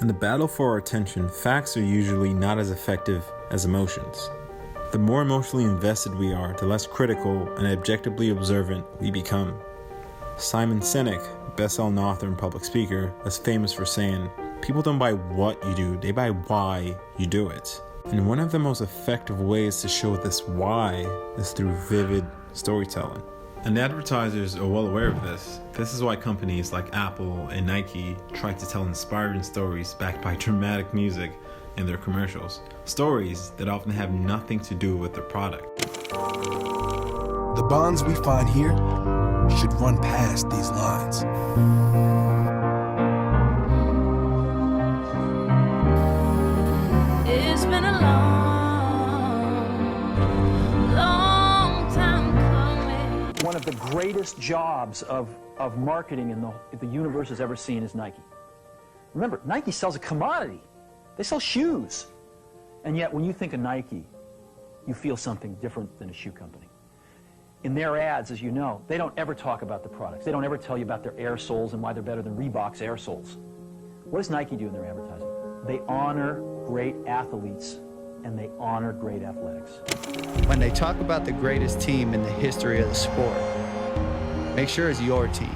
In the battle for our attention, facts are usually not as effective as emotions. The more emotionally invested we are, the less critical and objectively observant we become. Simon Sinek, best-selling author and public speaker, is famous for saying, "People don't buy what you do, they buy why you do it." And one of the most effective ways to show this why is through vivid storytelling. And advertisers are well aware of this. This is why companies like Apple and Nike try to tell inspiring stories backed by dramatic music in their commercials. Stories that often have nothing to do with their product. The bonds we find here should run past these lines. It's been a long time coming. One of the greatest jobs of marketing in the universe has ever seen is Nike. Remember, Nike sells a commodity. They sell shoes. And yet, when you think of Nike, you feel something different than a shoe company. In their ads, as you know, they don't ever talk about the products. They don't ever tell you about their air soles and why they're better than Reebok's air soles. What does Nike do in their advertising? They honor great athletes, and they honor great athletics. When they talk about the greatest team in the history of the sport, make sure it's your team.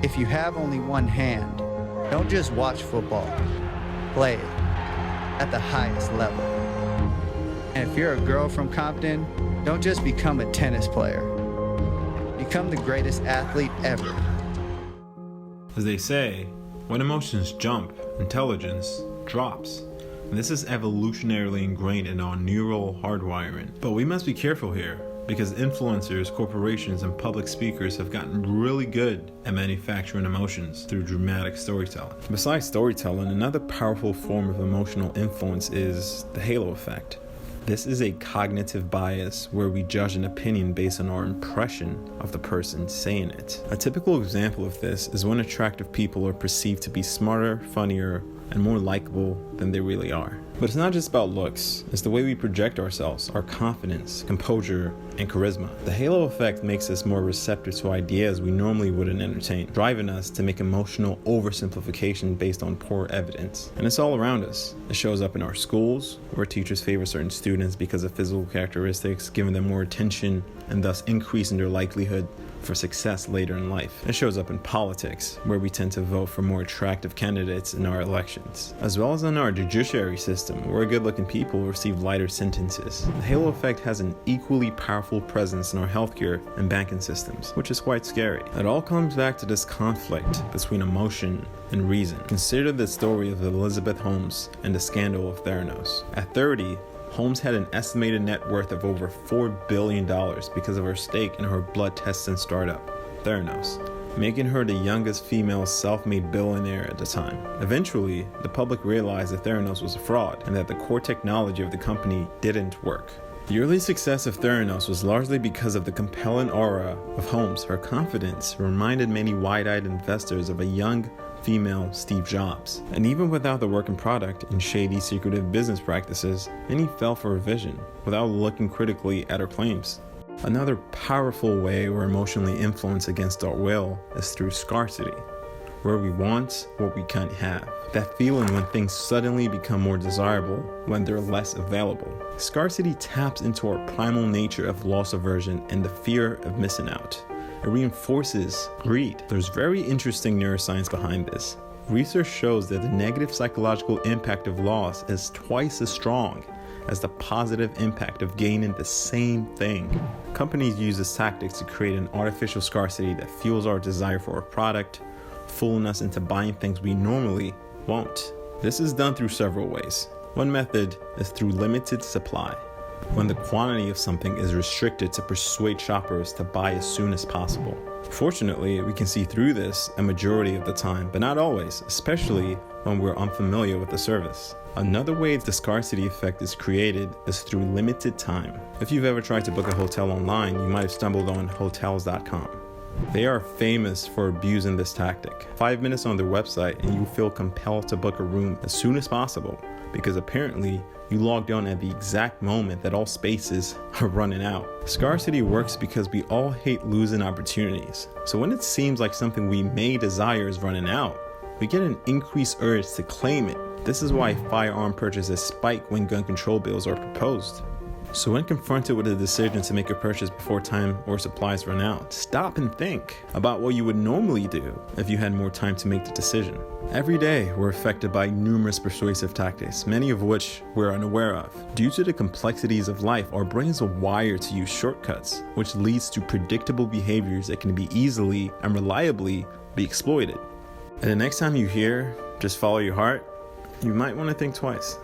If you have only one hand, don't just watch football, play it at the highest level. And if you're a girl from Compton, don't just become a tennis player. Become the greatest athlete ever. As they say, when emotions jump, intelligence drops. And this is evolutionarily ingrained in our neural hardwiring. But we must be careful here, because influencers, corporations, and public speakers have gotten really good at manufacturing emotions through dramatic storytelling. Besides storytelling, another powerful form of emotional influence is the halo effect. This is a cognitive bias where we judge an opinion based on our impression of the person saying it. A typical example of this is when attractive people are perceived to be smarter, funnier, and more likable than they really are. But it's not just about looks, it's the way we project ourselves, our confidence, composure, and charisma. The halo effect makes us more receptive to ideas we normally wouldn't entertain, driving us to make emotional oversimplification based on poor evidence. And it's all around us. It shows up in our schools, where teachers favor certain students because of physical characteristics, giving them more attention and thus increasing their likelihood for success later in life. It shows up in politics, where we tend to vote for more attractive candidates in our elections, as well as in our judiciary system, where good-looking people receive lighter sentences. The halo effect has an equally powerful presence in our healthcare and banking systems, which is quite scary. It all comes back to this conflict between emotion and reason. Consider the story of Elizabeth Holmes and the scandal of Theranos. At 30, Holmes had an estimated net worth of over $4 billion because of her stake in her blood testing startup, Theranos, making her the youngest female self-made billionaire at the time. Eventually, the public realized that Theranos was a fraud and that the core technology of the company didn't work. The early success of Theranos was largely because of the compelling aura of Holmes. Her confidence reminded many wide-eyed investors of a young female Steve Jobs. And even without the working product and shady secretive business practices, many fell for her vision without looking critically at her claims. Another powerful way we're emotionally influenced against our will is through scarcity, where we want what we can't have. That feeling when things suddenly become more desirable when they're less available. Scarcity taps into our primal nature of loss aversion and the fear of missing out. It reinforces greed. There's very interesting neuroscience behind this. Research shows that the negative psychological impact of loss is twice as strong as the positive impact of gaining the same thing. Companies use this tactic to create an artificial scarcity that fuels our desire for a product, fooling us into buying things we normally won't. This is done through several ways. One method is through limited supply, when the quantity of something is restricted to persuade shoppers to buy as soon as possible. Fortunately, we can see through this a majority of the time, but not always, especially when we're unfamiliar with the service. Another way the scarcity effect is created is through limited time. If you've ever tried to book a hotel online, you might have stumbled on Hotels.com. They are famous for abusing this tactic. 5 minutes on their website and you feel compelled to book a room as soon as possible, because apparently you logged on at the exact moment that all spaces are running out. Scarcity works because we all hate losing opportunities. So when it seems like something we may desire is running out, we get an increased urge to claim it. This is why firearm purchases spike when gun control bills are proposed. So when confronted with a decision to make a purchase before time or supplies run out, stop and think about what you would normally do if you had more time to make the decision. Every day, we're affected by numerous persuasive tactics, many of which we're unaware of. Due to the complexities of life, our brains are wired to use shortcuts, which leads to predictable behaviors that can be easily and reliably be exploited. And the next time you hear, just follow your heart, you might want to think twice.